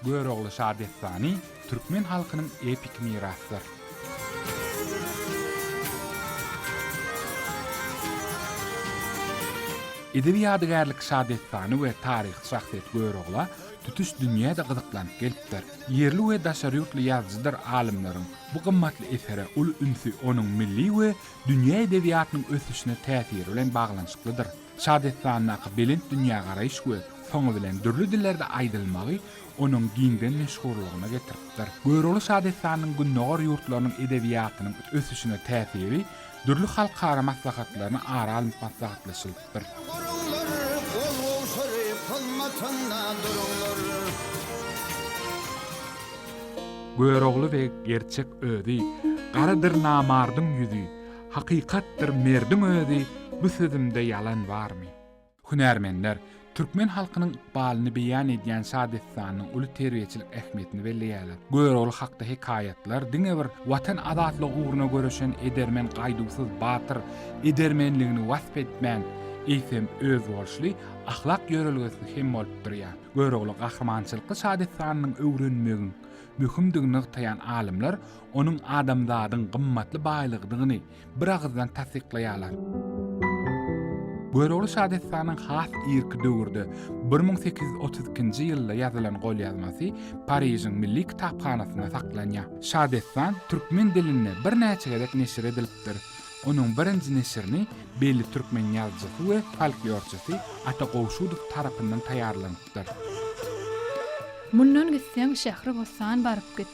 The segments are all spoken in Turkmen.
Göýrogly Şadetlany türkmen halkynyň epik mirasydyr. Edebi ýadygärlik Şadetlany we taryh şahsyýet Göýrogla tütüş dünýäde gyzyklanyp gelipdir. Yerli we daşary ýurtly ýazgyjylar alimlaryň bu gymmatly eseri ul ünsü onuň milli we dünýä edebiýatynyň ösüşine täsiri bilen baglanyşyklydyr. Şadetlanyň belent dünýä garaýyş we soňy bilen dürli dillerde aýdylmagy onuň giňden meşhurlygyna getiripdir. Göýrogly Şadetlanyň günnäger ýurtlarynyň edebiýatynyň ösüşine täsiri dürli halkara maslahatlaryny ara alyp maslahatlaşylypdyr. Göýrogly we gerçek özi, garadyr namardyň ýüzi, hakykatdyr merdiň özi, bu sözümde yalan barmy? Hünärmenler türkmen halkynyň ykbalyny beýan edýän Şadetlanyň uly terbiýeçilik ähmiýetini belliýärler. Göýrogly hakda hikayatlar diňe bir watan azatlygy uğruna görüşen edermen gaýdusyz batyr, edermenligini wasp etmän eýsem öz bolşly ahlak ýörelgesi hem bolup durýar. Göýrogly gahrymançylyky Şadetlanyň öwrenmegin mühimdigini taýan alimler onuň adamzadyň gymmatly baýlygyny bir agzdan tasdiklaýarlar. Göýrogly Şadetlanyň has irki döwürde 1832-nji ýylda ýazylan golýazmasy Paryжyň Milli Kitapxanasyna saklanýar. Şadetlan türkmen diline bir näçe gerek neşir edilipdir. Onuň birinji neşirini belli türkmen ýazgysy we folklorçysy Ata Gowşudow tarapyndan taýýarlanypdyr. Mundan gitseň şähri bolsan baryp git.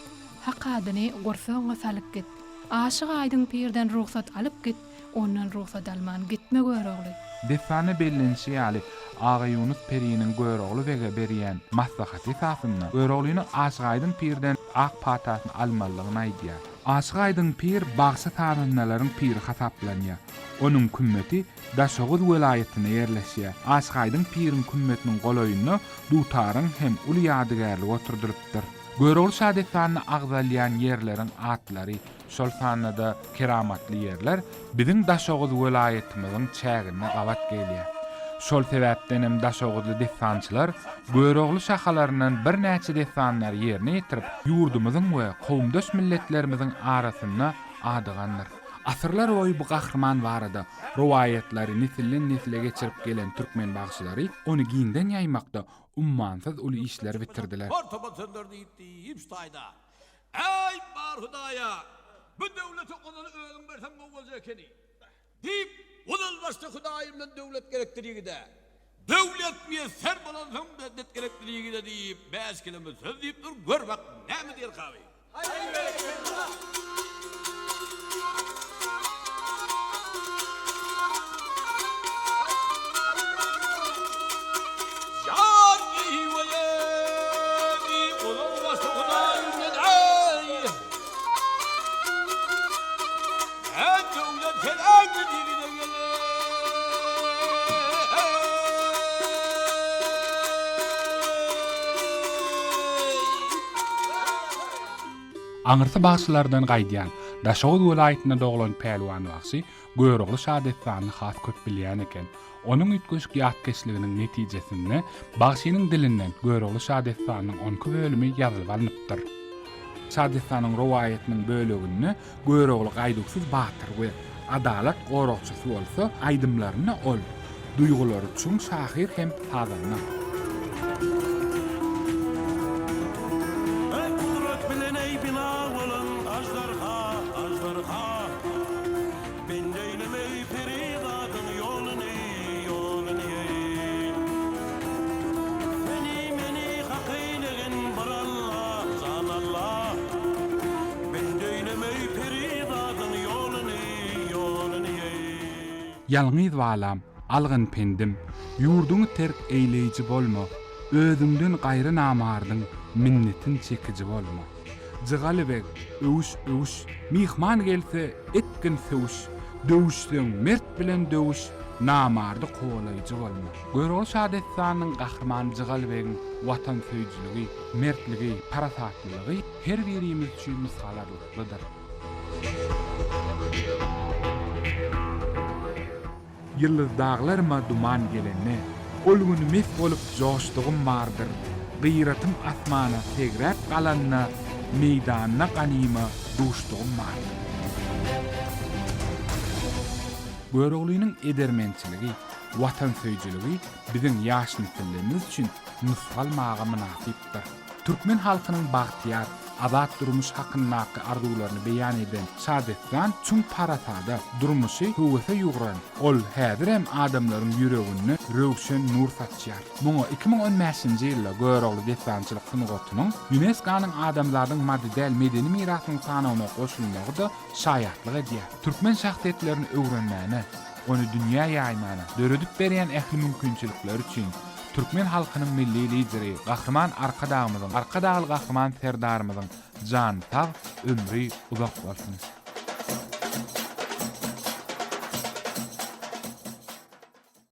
Hak adyny gorsoňa salyp git. Aşyk aýdyň pirden ruhsat alyp git. Ondan ruhsat alman gitme Göýrogly. Defane bellenşi ýaly Ağa Ýunus Periýiniň Göýrogly wege berýän maslahaty esasynda Göýroglyny aşyk aýdyň pirden ak patasyny almalygyny aýdýar. Aşyk aýdyň pir bagşy tanrynalaryň piri hasaplanýar. Onuň kümmeti Daşoğuz welaýatyna ýerleşýär. Aşyk aýdyň piriň kümmetiniň golaýyna dutaryň hem uly ýadygärlik oturdurypdyr. Göýrogly Şadetlanyny agzalýan ýerleriň atlary şol sanada keramatly ýerler biziň Daşoğuz welaýatymyzyň çägine gawat gelýär. Şol sebäpden hem Daşoğuzly desançylar Göýrogly şahalarynyň bir näçe desanlar ýerine ýetirip ýurdumyzyň we kowmdaş milletlerimiziň arasynda adygandyr. Asyrlar boýy bu gahrman barada rowayatlary nesilden nesile geçirip gelen türkmen bagşylary onu giňden ýaymakda ummansyz uly işler bitirdiler. Ortabatırlar deyip ştaýda. Ey bar Hudaýa, bu döwleti onuň öňüň bersen bolsa ekeni. Deyip onal başda Hudaýymdan döwlet gerektirigide. Döwlet bir ser bolansaň da det gerektirigide deyip bäs kelime söz deyip dur görmek näme diýer gawy. Aňyrty bagşylardan gaýdýan Daşoğuz welaýatyna doglan pelwan wagty Göýrogly Şadetlanyny has köp bilýän eken. Onuň üýtgeşik ýatkeşliginiň netijesinde bagşynyň dilinden Göýrogly Şadetlanyň 10 bölümi ýazylyp alınıpdyr. Şadetlanyň rowayatynyň bölегini Göýrogly gaýduksyz batyr we adalat gorokçysy bolsa aýdymlaryny ol. Duýgulary üçin şahyr hem hazırna. Yalňyz balam, algyn pendim, ýurduňy terk eýleýiji bolma, özüňden gaýry namardyň minnetin çekiji bolma. Jygaly bek, övüş, mihman gelse etkin söwüş, döwüşden mert bilen döwüş, namardy gowalaýjy bolma. Göýrogly Şadetlanyň gahrman Jygaly begiň watan söýjüligi, mertligi, parasatlygy her birimiz üçin misalarlydyr. Yıldız dağlarıma duman gelene, ol günü mes bolup joşdugum bardır. gıyratym asmana tegrep galanna, meydanyna ganyma duşdugym bar. Göregliğinin edermençiligi, watan söýjüligi biziň ýaş nesillerimiz üçin mysal maga münasipdir. Türkmen halkynyň bagtyar, azat durmuş hakyndaky arzularyny beýan eden Saadetjan çün parasada durmuşy höwese ýuguran. Ol häzir hem adamlaryň ýüregine röwşen nur saçýar. Muňa 2015-nji ýylda Göregli Destançylyk Synagogynyň UNESCO-nyň adamlaryň maddi medeni mirasynyň sanawyna goşulmagy da şaýatlyk edýär. Türkmen şahsiýetlerini öwrenmäne, onu dünýä ýaýmana döredip berýän ähli mümkinçilikler üçin Türkmen halkynyň milli lideri, gahrman arkadaşymyzyň, gahryman serdarymyzyň jan sag ömri uzak bolsun.